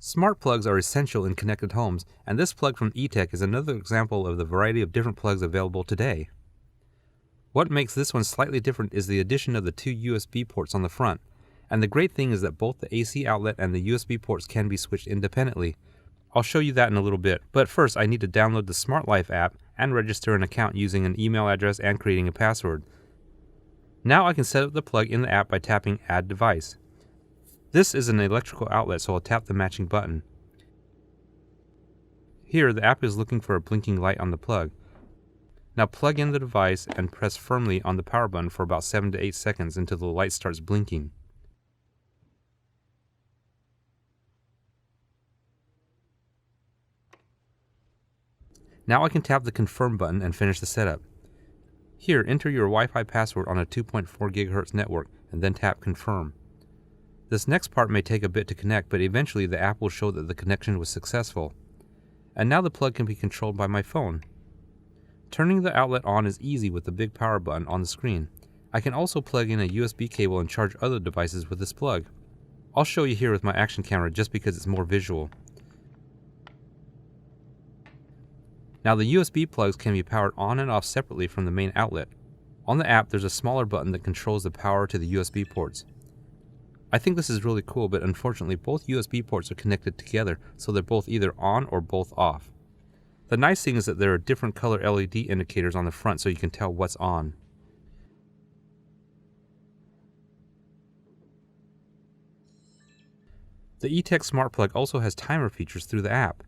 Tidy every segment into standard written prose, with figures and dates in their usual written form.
Smart plugs are essential in connected homes, and this plug from Etech is another example of the variety of different plugs available today. What makes this one slightly different is the addition of the two USB ports on the front, and the great thing is that both the AC outlet and the USB ports can be switched independently. I'll show you that in a little bit, but first I need to download the Smart Life app and register an account using an email address and creating a password. Now I can set up the plug in the app by tapping Add Device. This is an electrical outlet, so I'll tap the matching button. Here, the app is looking for a blinking light on the plug. Now plug in the device and press firmly on the power button for about 7 to 8 seconds until the light starts blinking. Now I can tap the Confirm button and finish the setup. Here, enter your Wi-Fi password on a 2.4 GHz network and then tap Confirm. This next part may take a bit to connect, but eventually the app will show that the connection was successful. And now the plug can be controlled by my phone. Turning the outlet on is easy with the big power button on the screen. I can also plug in a USB cable and charge other devices with this plug. I'll show you here with my action camera just because it's more visual. Now the USB plugs can be powered on and off separately from the main outlet. On the app there's a smaller button that controls the power to the USB ports. I think this is really cool, but unfortunately both USB ports are connected together, so they're both either on or both off. The nice thing is that there are different color LED indicators on the front so you can tell what's on. The Etech Smart Plug also has timer features through the app.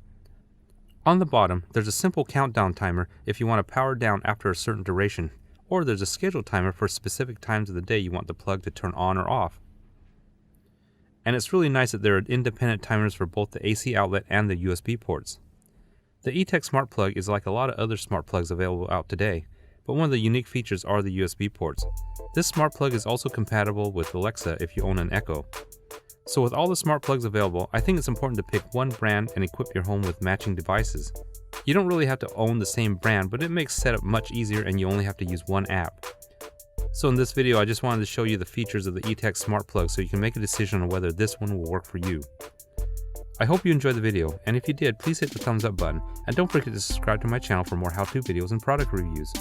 On the bottom, there's a simple countdown timer if you want to power down after a certain duration, or there's a schedule timer for specific times of the day you want the plug to turn on or off. And it's really nice that there are independent timers for both the AC outlet and the USB ports. The Etech Smart Plug is like a lot of other smart plugs available out today, but one of the unique features are the USB ports. This smart plug is also compatible with Alexa if you own an Echo. So with all the smart plugs available, I think it's important to pick one brand and equip your home with matching devices. You don't really have to own the same brand, but it makes setup much easier and you only have to use one app. So in this video, I just wanted to show you the features of the Etech Smart Plug so you can make a decision on whether this one will work for you. I hope you enjoyed the video, and if you did, please hit the thumbs up button, and don't forget to subscribe to my channel for more how-to videos and product reviews.